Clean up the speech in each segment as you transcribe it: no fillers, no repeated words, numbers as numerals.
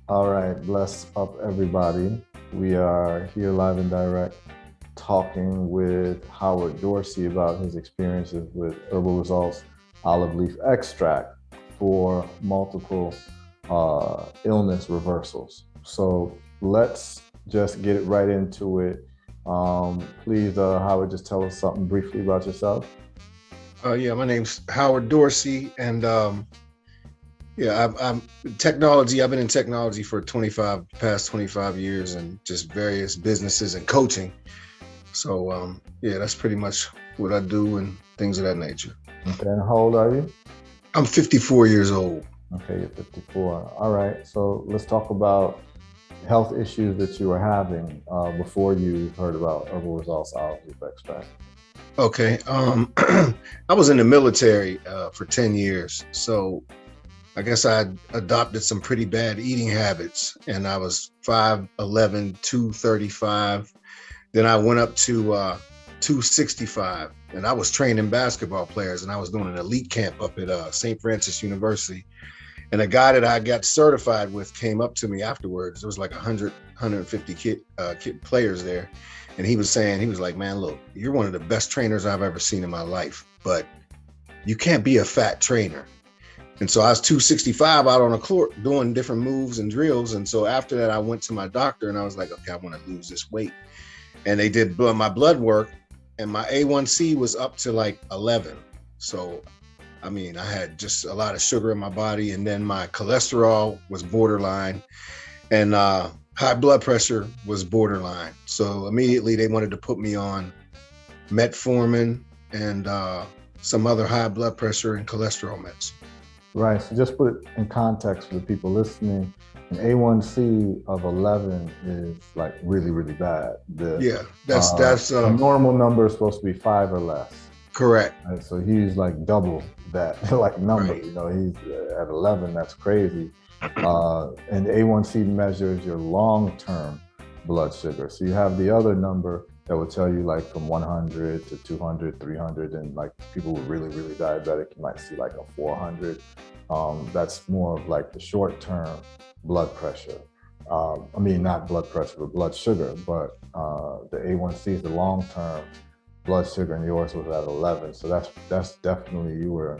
All right, bless up everybody. We are here live and direct talking with Howard Dorsey about his experiences with Herbal Results olive leaf extract for multiple illness reversals. So let's just get right into it. Please, Howard, just tell us something briefly about yourself. Yeah, my name's Howard Dorsey, and yeah, I'm technology. I've been in technology for past 25 years, and just various businesses and coaching. So yeah, that's pretty much what I do and things of that nature. Okay, and how old are you? I'm 54 years old. Okay, you're 54. All right, so let's talk about health issues that you were having before you heard about Herbal Results olive leaf extract. Okay, I was in the military for 10 years, so I guess I adopted some pretty bad eating habits, and I was 5'11", 235. Then I went up to 265, and I was training basketball players, and I was doing an elite camp up at St. Francis University. And a guy that I got certified with came up to me afterwards. There was like 150 kid players there. And he was saying, he was like, man, look, you're one of the best trainers I've ever seen in my life, but you can't be a fat trainer. And so I was 265 out on the court doing different moves and drills. And so after that, I went to my doctor and I was like, okay, I want to lose this weight. And they did my blood work, and my A1C was up to like 11. So, I mean, I had just a lot of sugar in my body, and then my cholesterol was borderline, and high blood pressure was borderline. So immediately they wanted to put me on metformin and some other high blood pressure and cholesterol meds. Right, so just put it in context for the people listening. An A1C of 11 is like really, really bad. Yeah, that's a normal number is supposed to be 5 or less. Correct. Right? So he's like double that like number. Right. You know, he's at 11. That's crazy. And A1C measures your long-term blood sugar. So you have the other number that will tell you like from 100 to 200, 300, and like people who are really, really diabetic, you might see like a 400. That's more of like the short-term blood pressure. I mean, not blood pressure, but blood sugar. But the A1C is the long-term blood sugar, and yours was at 11. So that's definitely, you were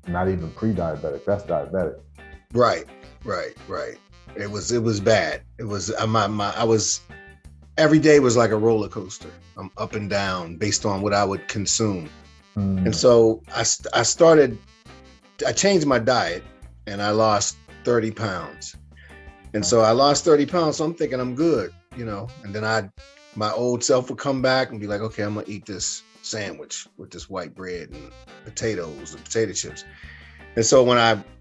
not even pre-diabetic. That's diabetic. Right. It was bad. It was I was every day was like a roller coaster. I'm up and down based on what I would consume. And so I changed my diet, and I lost 30 pounds. And so I lost 30 pounds. So I'm thinking I'm good, you know, and then my old self would come back and be like, okay, I'm going to eat this sandwich with this white bread and potatoes and potato chips. And so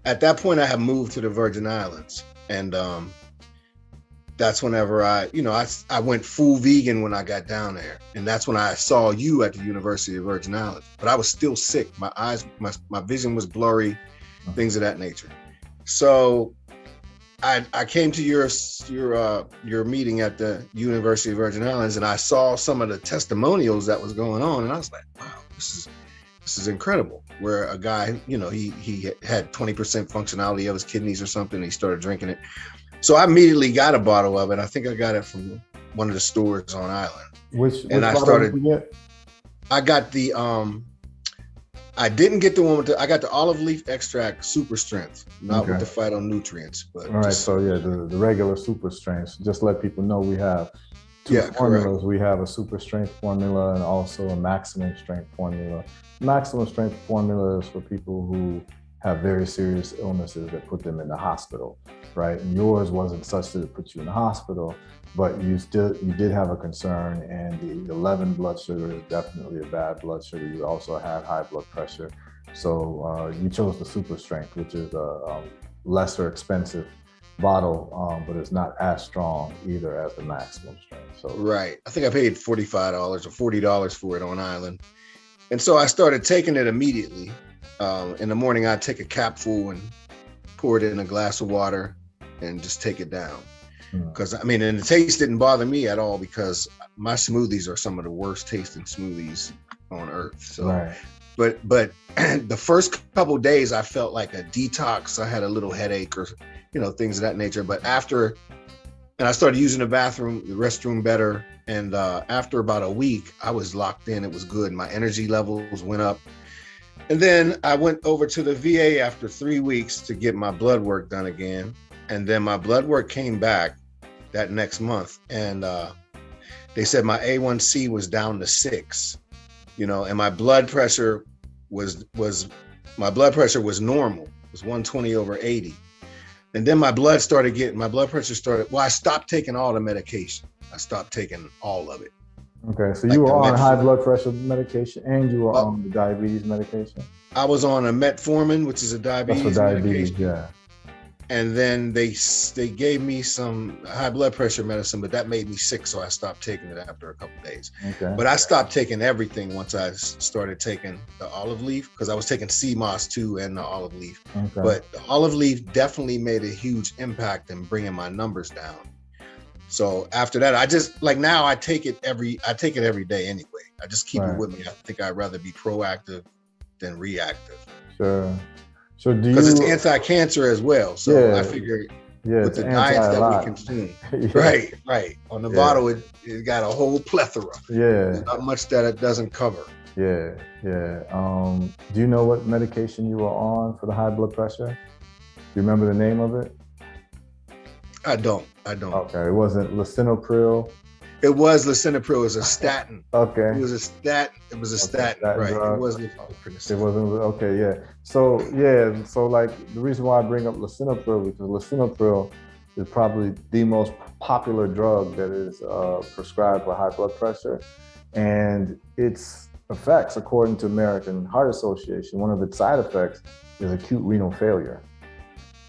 at that point, I had moved to the Virgin Islands, and that's whenever I went full vegan when I got down there. And that's when I saw you at the University of Virgin Islands, but I was still sick. My eyes, my vision was blurry, things of that nature. So I came to your meeting at the University of Virgin Islands, and I saw some of the testimonials that was going on, and I was like, wow, this is incredible. Where a guy, you know, he had 20% functionality of his kidneys or something, and he started drinking it. So I immediately got a bottle of it. I think I got it from one of the stores on Island. Which bottle did you get? I got the I didn't get the one with I got the olive leaf extract super strength, not with the phytonutrients. But all right, so yeah, the regular super strength. Just let people know we have two formulas. Correct. We have a super strength formula and also a maximum strength formula. Maximum strength formula is for people who have very serious illnesses that put them in the hospital, right? And yours wasn't such that it put you in the hospital, but you did have a concern, and the 11 blood sugar is definitely a bad blood sugar. You also had high blood pressure. So you chose the super strength, which is a lesser expensive bottle, but it's not as strong either as the maximum strength. So right, I think I paid $45 or $40 for it on Island. And so I started taking it immediately. In the morning, I'd take a capful and pour it in a glass of water and just take it down. Because I mean, and the taste didn't bother me at all, because my smoothies are some of the worst tasting smoothies on earth. So, right. but the first couple of days, I felt like a detox. I had a little headache, things of that nature. But and I started using the restroom better. And after about a week, I was locked in. It was good. My energy levels went up. And then I went over to the VA after 3 weeks to get my blood work done again. And then my blood work came back that next month. And they said my A1C was down to 6, and my blood pressure was normal. It was 120/80. And then my blood pressure started, I stopped taking all the medication. I stopped taking all of it. Okay, so you were on high blood pressure medication and you were on the diabetes medication? I was on a metformin, which is a diabetes medication. Yeah. And then they gave me some high blood pressure medicine, but that made me sick, so I stopped taking it after a couple of days. Okay. But I stopped taking everything once I started taking the olive leaf, because I was taking CMOS too and the olive leaf. Okay. But the olive leaf definitely made a huge impact in bringing my numbers down. So after that, I just now I take it every day anyway. I just keep it with me. I think I'd rather be proactive than reactive. Sure. So because it's anti-cancer as well. So I figure with the diets that we consume, right. On the bottle, it got a whole plethora. Yeah. There's not much that it doesn't cover. Yeah. Do you know what medication you were on for the high blood pressure? Do you remember the name of it? I don't. Okay, it wasn't lisinopril. It was lisinopril. It was a statin. Okay. It was a statin. Right. Drug. It wasn't. It wasn't. Okay. Yeah. So the reason why I bring up lisinopril, because lisinopril is probably the most popular drug that is prescribed for high blood pressure, and its effects, according to American Heart Association, one of its side effects is acute renal failure.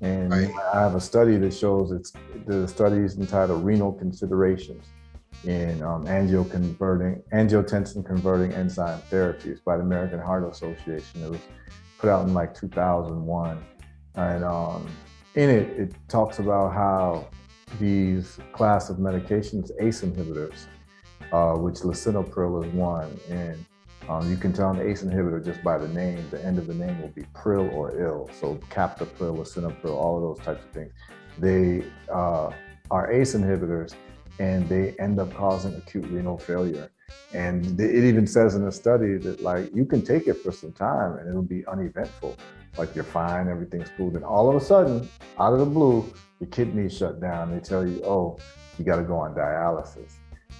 And I have a study that shows the study is entitled Renal Considerations in angiotensin converting enzyme therapies by the American Heart Association. It was put out in 2001. And in it talks about how these class of medications, ACE inhibitors, which lisinopril is one, and you can tell an ACE inhibitor just by the name. The end of the name will be pril or ill. So captopril, lisinopril, all of those types of things. They are ACE inhibitors, and they end up causing acute renal failure. And it even says in the study that you can take it for some time and it'll be uneventful. You're fine, everything's cool. Then all of a sudden, out of the blue, your kidneys shut down. They tell you, you got to go on dialysis.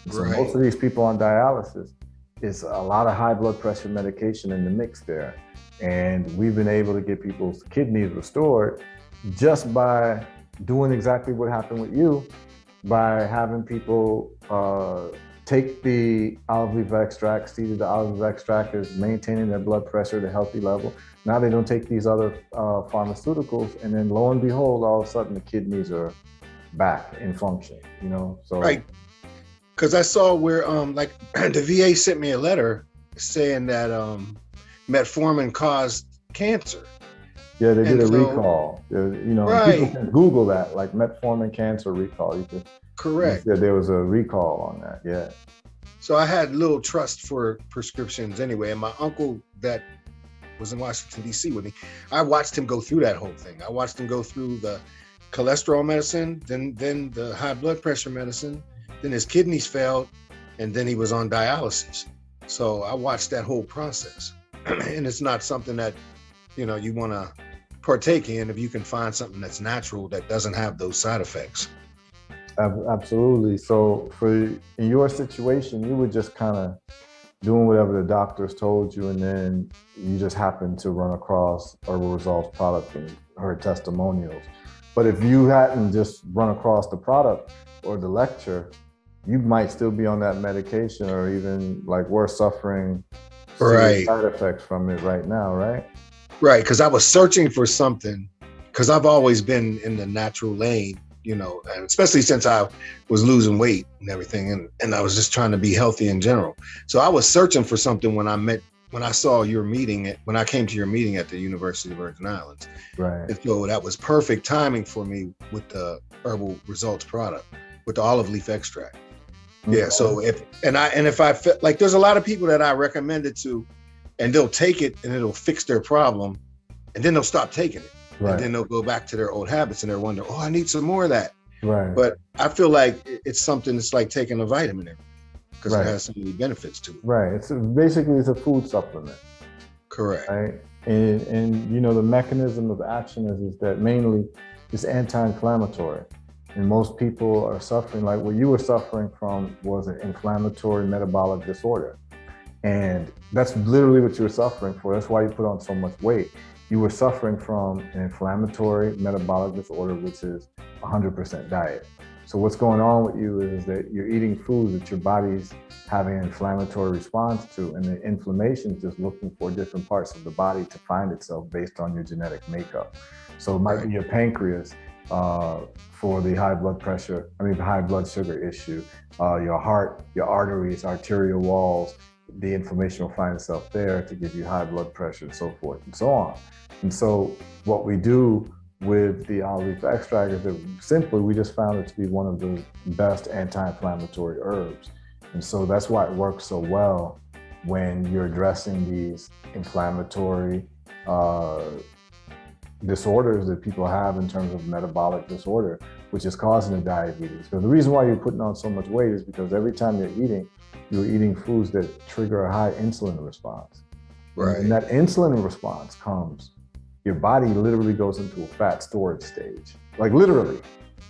So most of these people on dialysis, is a lot of high blood pressure medication in the mix there. And we've been able to get people's kidneys restored just by doing exactly what happened with you, by having people take the olive leaf extract, see that the olive leaf extract is maintaining their blood pressure at a healthy level. Now they don't take these other pharmaceuticals, and then lo and behold, all of a sudden the kidneys are back in function, So right. Because I saw where the VA sent me a letter saying that metformin caused cancer. Yeah, they did a recall. People can Google that, metformin cancer recall. You could. Correct. Yeah, there was a recall on that. Yeah. So I had little trust for prescriptions anyway, and my uncle that was in Washington D.C. with me, I watched him go through that whole thing. I watched him go through the cholesterol medicine, then the high blood pressure medicine. Then his kidneys failed, and then he was on dialysis. So I watched that whole process. And it's not something that, you want to partake in if you can find something that's natural that doesn't have those side effects. Absolutely. So in your situation, you were just kind of doing whatever the doctors told you, and then you just happened to run across Herbal Results product and heard testimonials. But if you hadn't just run across the product or the lecture, you might still be on that medication, or even we're suffering side effects from it right now, right? Right, because I was searching for something, because I've always been in the natural lane, and especially since I was losing weight and everything, and I was just trying to be healthy in general. So I was searching for something when I saw your meeting, when I came to your meeting at the University of Virgin Islands. Right. And so that was perfect timing for me with the Herbal Results product, with the olive leaf extract. Okay. Yeah. So if I feel there's a lot of people that I recommend it to, and they'll take it and it'll fix their problem, and then they'll stop taking it. And then they'll go back to their old habits and they're wondering, oh, I need some more of that. Right. But I feel like it's something that's like taking a vitamin because it has so many benefits to it. Right. It's basically a food supplement. Correct. Right. And you know, the mechanism of action is that mainly it's anti-inflammatory. And most people are suffering, like what you were suffering from was an inflammatory metabolic disorder. And that's literally what you were suffering for. That's why you put on so much weight. You were suffering from an inflammatory metabolic disorder, which is 100% diet. So what's going on with you is that you're eating foods that your body's having an inflammatory response to, and the inflammation is just looking for different parts of the body to find itself based on your genetic makeup. So it might be your pancreas for the high blood sugar issue, your heart, your arteries, arterial walls, the inflammation will find itself there to give you high blood pressure and so forth and so on. And so what we do with the olive leaf extract is that simply we just found it to be one of the best anti-inflammatory herbs. And so that's why it works so well when you're addressing these inflammatory disorders that people have in terms of metabolic disorder, which is causing the diabetes. So the reason why you're putting on so much weight is because every time you're eating foods that trigger a high insulin response. Right. And that insulin response comes, your body literally goes into a fat storage stage. Like literally.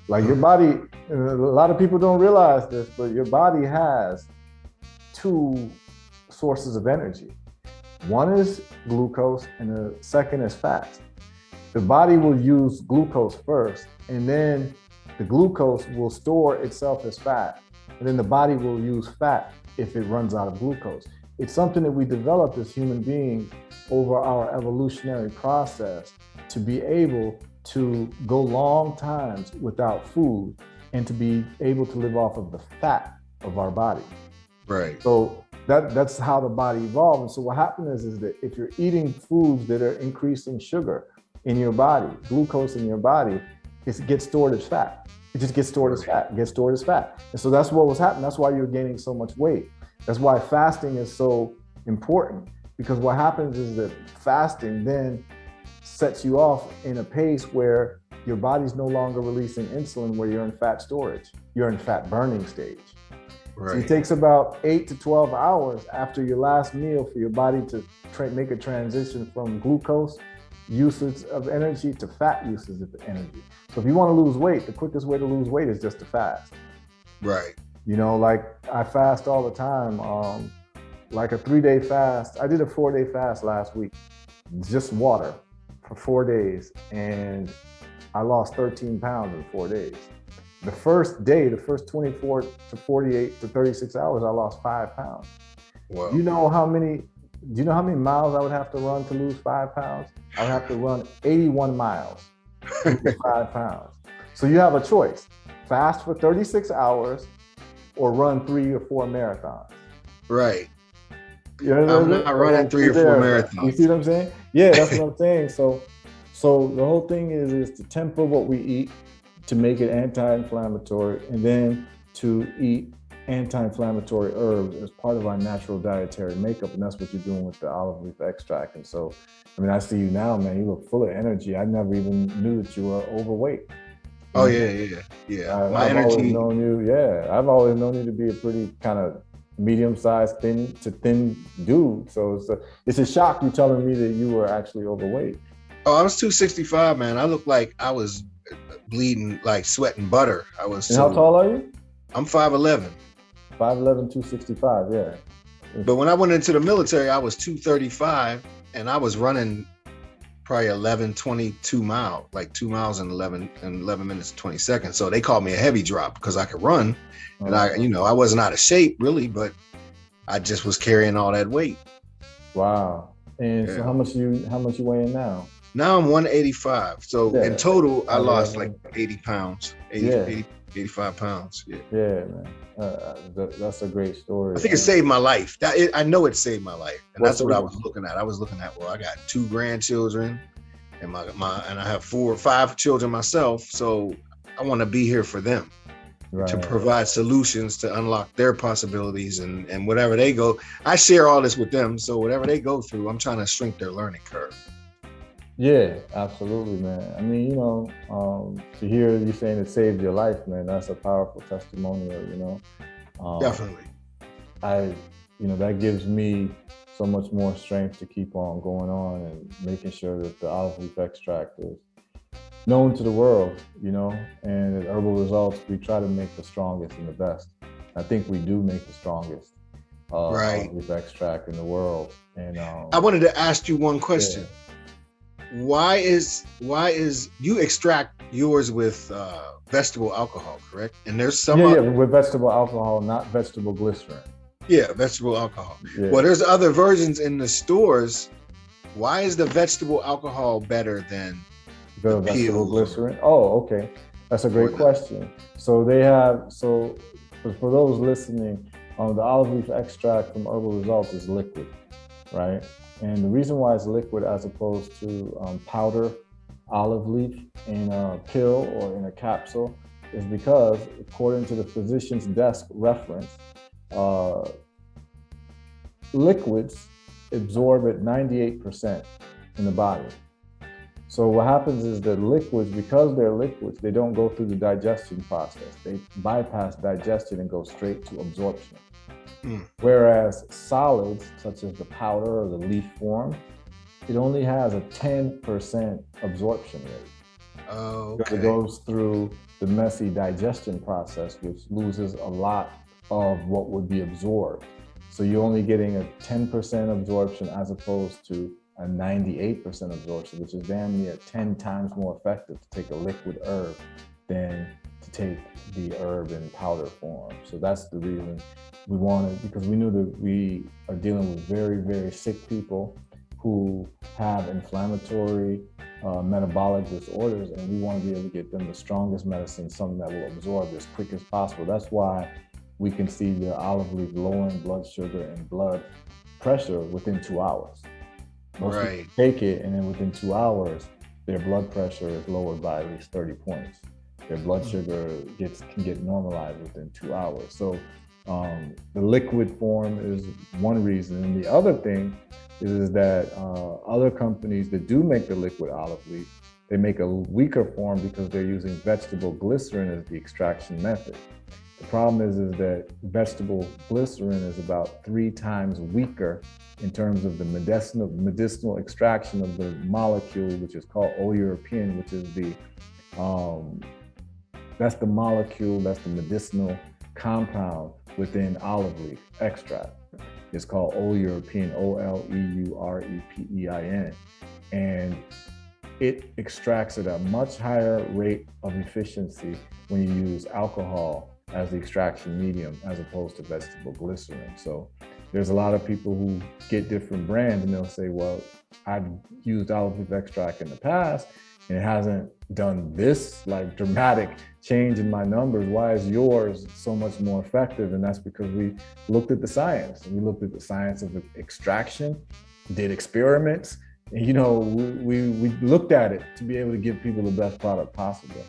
Like your body, a lot of people don't realize this, but your body has two sources of energy. One is glucose and the second is fat. The body will use glucose first, and then the glucose will store itself as fat. And then the body will use fat if it runs out of glucose. It's something that we developed as human beings over our evolutionary process to be able to go long times without food and to be able to live off of the fat of our body. Right. So that's how the body evolved. And so what happens is that if you're eating foods that are increasing sugar in your body, glucose in your body, it gets stored as fat. It just gets stored as fat, gets stored as fat. And so that's what was happening. That's why you're gaining so much weight. That's why fasting is so important, because what happens is that fasting then sets you off in a pace where your body's no longer releasing insulin, where you're in fat storage. You're in fat burning stage. Right. So it takes about 8 to 12 hours after your last meal for your body to make a transition from glucose usage of energy to fat usage of energy. So if you want to lose weight, the quickest way to lose weight is just to fast. Right. You know, like I fast all the time, like a 3-day fast. I did a 4-day fast last week, just water for 4 days. And I lost 13 pounds in 4 days. The first day, the first 24 to 48 to 36 hours, I lost 5 pounds. Wow. Do you know how many miles I would have to run to lose 5 pounds? I would have to run 81 miles to lose 5 pounds. So you have a choice: fast for 36 hours or run 3 or 4 marathons. Right. You know, I'm not running 3 or 4 marathons. You see what I'm saying? Yeah, that's what I'm saying. So the whole thing is to temper what we eat, to make it anti-inflammatory, and then to eat anti-inflammatory herbs as part of our natural dietary makeup. And that's what you're doing with the olive leaf extract. And so, I mean, I see you now, man, you look full of energy. I never even knew that you were overweight. Oh, yeah. I've always known you to be a pretty kind of medium-sized, thin dude. So it's a shock you telling me that you were actually overweight. Oh, I was 265, man. I looked like I was bleeding, like sweating butter. And how tall are you? I'm 5'11". 5'11", 265, yeah. But when I went into the military, I was 235, and I was running probably 22 miles, like 2 miles in 11 minutes and 20 seconds. So they called me a heavy drop because I could run. And I wasn't out of shape really, but I just was carrying all that weight. Wow. And so how much you weighing now? Now I'm 185. So in total, I lost like 80 pounds, 85 pounds. Yeah, man. That's a great story. I think it saved my life. I know it saved my life. And that's what I was looking at. I was looking at, well, I got 2 grandchildren and and I have 4 or 5 children myself. So I want to be here for them. Right. To provide solutions to unlock their possibilities and whatever they go. I share all this with them. So whatever they go through, I'm trying to shrink their learning curve. Yeah, absolutely, man. I mean, to hear you saying it saved your life, man, that's a powerful testimonial. Um, Definitely. I, that gives me so much more strength to keep on going on and making sure that the olive leaf extract is known to the world. And at Herbal Results, we try to make the strongest and the best. I think we do make the strongest Right. olive leaf extract in the world. And I wanted to ask you one question. yeah. Why is you extract yours with vegetable alcohol, correct? And there's some Yeah, with vegetable alcohol, not vegetable glycerin. yeah, vegetable alcohol. Yeah. Well, there's other versions in the stores. Why is the vegetable alcohol better than The vegetable glycerin? Oh, okay. That's a great question. So for those listening, the olive leaf extract from Herbal Results is liquid, right? And the reason why it's liquid as opposed to powder olive leaf in a pill or in a capsule is because, according to the physician's desk reference, liquids absorb at 98% in the body. So what happens is that liquids, because they're liquids, they don't go through the digestion process. They bypass digestion and go straight to absorption. Whereas solids, such as the powder or the leaf form, it only has a 10% absorption rate. Oh, okay. Because it goes through the messy digestion process, which loses a lot of what would be absorbed. So you're only getting a 10% absorption as opposed to a 98% absorption, which is damn near 10 times more effective to take a liquid herb than to take the herb in powder form. So that's the reason we wanted, because we knew that we are dealing with very, very sick people who have inflammatory metabolic disorders, and we want to be able to get them the strongest medicine, something that will absorb as quick as possible. That's why we can see the olive leaf lowering blood sugar and blood pressure within 2 hours. Most people take it, and then within 2 hours, their blood pressure is lowered by at least 30 points. Their blood sugar can get normalized within 2 hours. So the liquid form is one reason. And the other thing is that other companies that do make the liquid olive leaf, they make a weaker form because they're using vegetable glycerin as the extraction method. The problem is that vegetable glycerin is about 3 times weaker in terms of the medicinal extraction of the molecule, which is called oleuropein, which is that's the molecule, that's the medicinal compound within olive leaf extract. It's called oleuropein, oleurepein. And it extracts at a much higher rate of efficiency when you use alcohol as the extraction medium as opposed to vegetable glycerin. So there's a lot of people who get different brands and they'll say, well, I've used olive leaf extract in the past and it hasn't done this like dramatic change in my numbers. Why is yours so much more effective? And that's because we looked at the science. We looked at the science of extraction, did experiments, and we looked at it to be able to give people the best product possible.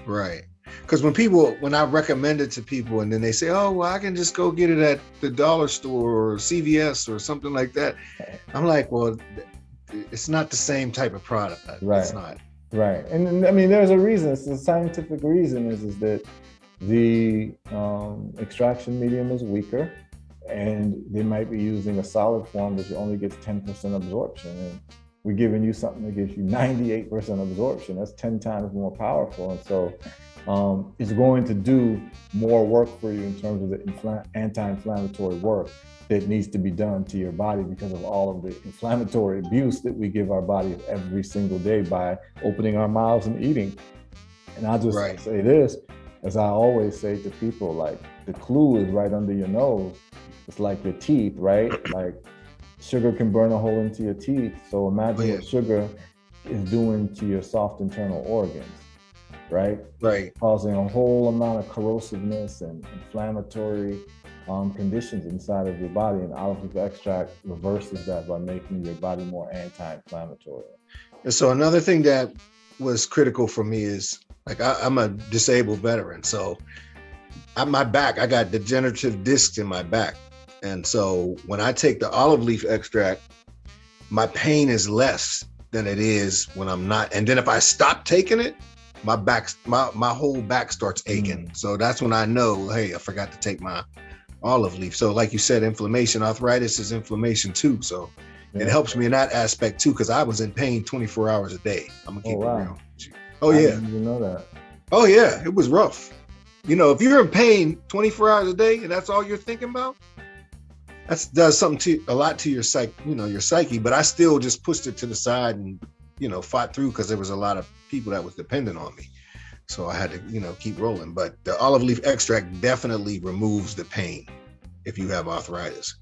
Right. Because when I recommend it to people and then they say, oh, well, I can just go get it at the dollar store or CVS or something like that. I'm like, well, it's not the same type of product. Right. It's not. Right. And I mean, there's a reason. It's a scientific reason is that the extraction medium is weaker and they might be using a solid form that only gets 10% absorption. And we're giving you something that gives you 98% absorption. That's 10 times more powerful. And so it's going to do more work for you in terms of the anti-inflammatory work that needs to be done to your body because of all of the inflammatory abuse that we give our bodies every single day by opening our mouths and eating. And I'll just say this, as I always say to people, like the clue is right under your nose. It's like your teeth, right? Like sugar can burn a hole into your teeth. So imagine what sugar is doing to your soft internal organs, right? Right. Causing a whole amount of corrosiveness and inflammatory conditions inside of your body, and olive leaf extract reverses that by making your body more anti-inflammatory. And so another thing that was critical for me is, like, I'm a disabled veteran, so my back, I got degenerative discs in my back, and so when I take the olive leaf extract, my pain is less than it is when I'm not. And then if I stop taking it, my whole back starts aching. So that's when I know, hey, I forgot to take my olive leaf. So like you said, inflammation, arthritis is inflammation too. So it helps me in that aspect too, because I was in pain 24 hours a day. I'm gonna keep it real with you. Oh yeah. I didn't even know that. Oh yeah, it was rough. If you're in pain 24 hours a day and that's all you're thinking about, that does something a lot to your psyche. But I still just pushed it to the side and fought through, because there was a lot of people that was dependent on me. So I had to keep rolling. But the olive leaf extract definitely removes the pain if you have arthritis.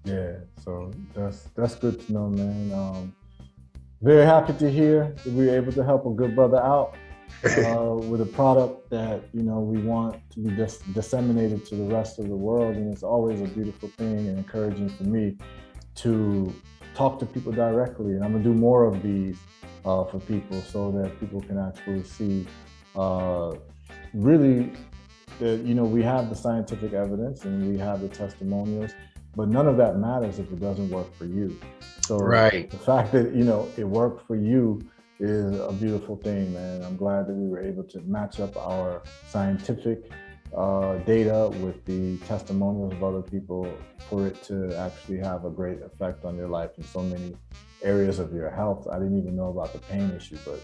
Yeah, so that's good to know, man. Very happy to hear that we were able to help a good brother out with a product that we want to be disseminated to the rest of the world. And it's always a beautiful thing and encouraging for me to talk to people directly. And I'm gonna do more of these for people, so that people can actually see really that we have the scientific evidence and we have the testimonials, but none of that matters if it doesn't work for you. So the fact that it worked for you is a beautiful thing, man. I'm glad that we were able to match up our scientific data with the testimonials of other people for it to actually have a great effect on your life in so many areas of your health. I didn't even know about the pain issue, but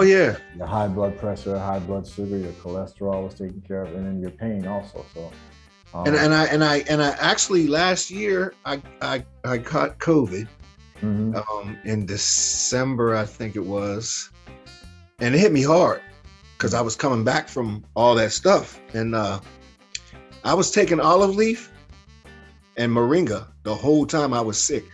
your high blood pressure, high blood sugar, your cholesterol was taken care of, and then your pain also. So and I actually last year I caught COVID in December, I think it was, and it hit me hard because I was coming back from all that stuff, and I was taking olive leaf and moringa the whole time I was sick.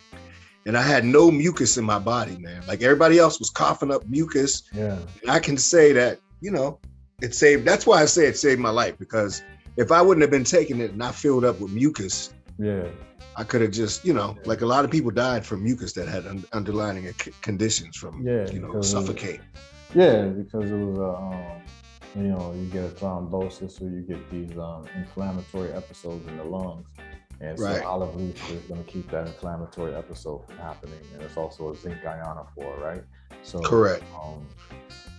And I had no mucus in my body, man. Like everybody else was coughing up mucus. Yeah. And I can say that, it saved, that's why I say it saved my life, because if I wouldn't have been taking it and I filled up with mucus, I could have just, like a lot of people died from mucus that had underlying conditions from, suffocate. Because it was, you get a thrombosis, or you get these inflammatory episodes in the lungs. And so olive leaf is going to keep that inflammatory episode from happening. And it's also a zinc ionophore, right? So correct.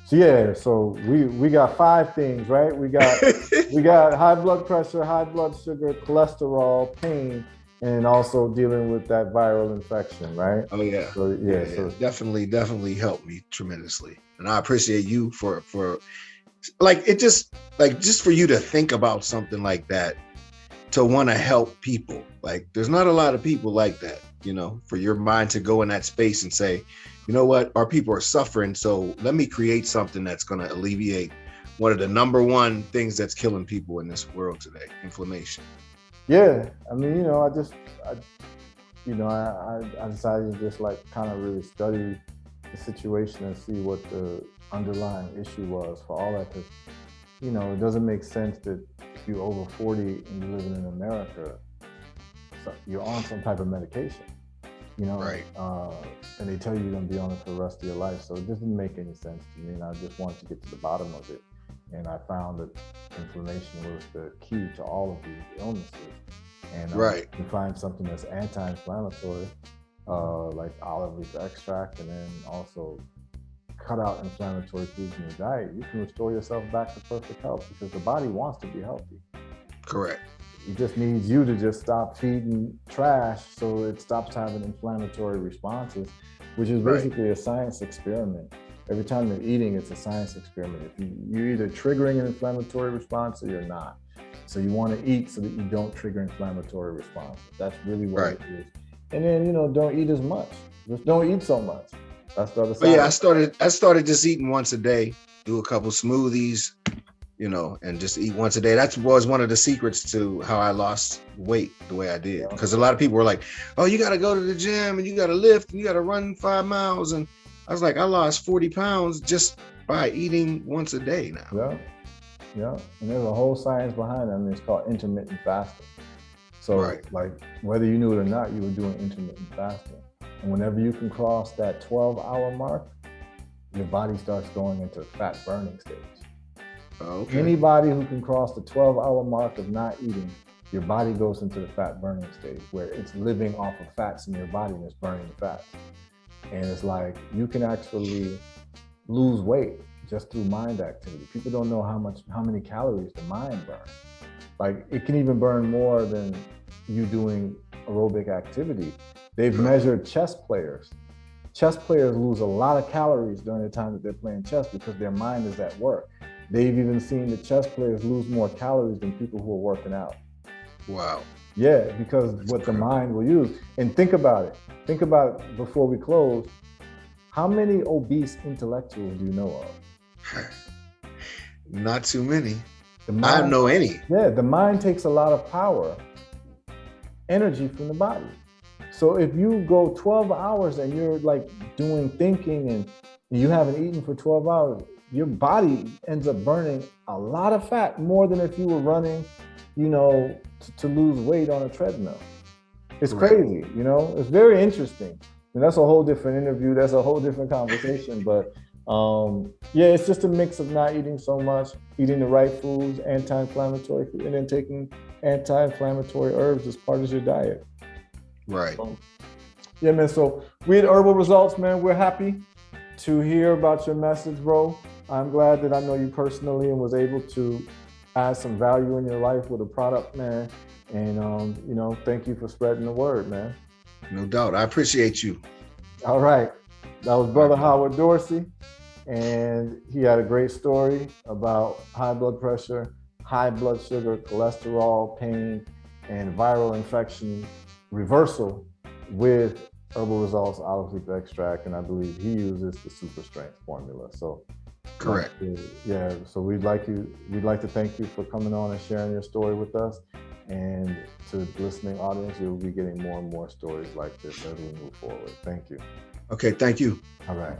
So we got 5 things, right? We got high blood pressure, high blood sugar, cholesterol, pain, and also dealing with that viral infection, right? Oh yeah. So definitely helped me tremendously. And I appreciate you for just for you to think about something like that, to want to help people. Like there's not a lot of people like that, for your mind to go in that space and say, you know what, our people are suffering, so let me create something that's going to alleviate one of the number one things that's killing people in this world today, inflammation. Yeah, I mean, I decided to just kind of really study the situation and see what the underlying issue was for all that, because it doesn't make sense that if you're over 40 and you're living in America, so you're on some type of medication, right? And they tell you you're going to be on it for the rest of your life. So it doesn't make any sense to me. And I just wanted to get to the bottom of it. And I found that inflammation was the key to all of these illnesses. And you can find something that's anti-inflammatory, like olive leaf extract, and then also cut out inflammatory foods in your diet. You can restore yourself back to perfect health, because the body wants to be healthy. Correct. It just needs you to just stop feeding trash so it stops having inflammatory responses, which is basically a science experiment. Every time you're eating, it's a science experiment. If you're either triggering an inflammatory response or you're not. So you want to eat so that you don't trigger inflammatory responses. That's really what it is. And then, don't eat as much. Just don't eat so much. That's the other side. Yeah, I started just eating once a day, do a couple smoothies, and just eat once a day. That was one of the secrets to how I lost weight the way I did. Because a lot of people were like, oh, you got to go to the gym and you got to lift and you got to run 5 miles. And I was like, I lost 40 pounds just by eating once a day now. Yeah. And there's a whole science behind it. I mean, it's called intermittent fasting. So like whether you knew it or not, you were doing intermittent fasting. And whenever you can cross that 12-hour mark, your body starts going into fat burning stage. Okay. Anybody who can cross the 12-hour mark of not eating, your body goes into the fat burning stage, where it's living off of fats in your body and it's burning the fats. And it's like, you can actually lose weight just through mind activity. People don't know how many calories the mind burns. Like, it can even burn more than you doing aerobic activity. They've measured chess players. Chess players lose a lot of calories during the time that they're playing chess because their mind is at work. They've even seen the chess players lose more calories than people who are working out. Wow. Yeah, because what the mind will use. And think about it. Think about it before we close. How many obese intellectuals do you know of? Not too many. Mind, I don't know any. Yeah, the mind takes a lot of power, energy from the body. So if you go 12 hours and you're like doing thinking and you haven't eaten for 12 hours, your body ends up burning a lot of fat, more than if you were running, you know, to lose weight on a treadmill. It's crazy, you know, it's very interesting. And that's a whole different interview. That's a whole different conversation. But yeah, it's just a mix of not eating so much, eating the right foods, anti-inflammatory food, and then taking anti-inflammatory herbs as part of your diet. Right. Yeah, man. So we at Herbal Results, man, we're happy to hear about your message, bro. I'm glad that I know you personally and was able to add some value in your life with a product, man. And, you know, thank you for spreading the word, man. No doubt. I appreciate you. All right. That was Brother Howard Dorsey. And he had a great story about high blood pressure, high blood sugar, cholesterol, pain, and viral infection reversal with Herbal Results olive leaf extract. And I believe he uses the super strength formula. So correct. Yeah. So we'd like to thank you for coming on and sharing your story with us. And to the listening audience, you'll be getting more and more stories like this as we move forward. Thank you. Okay, thank you. All right.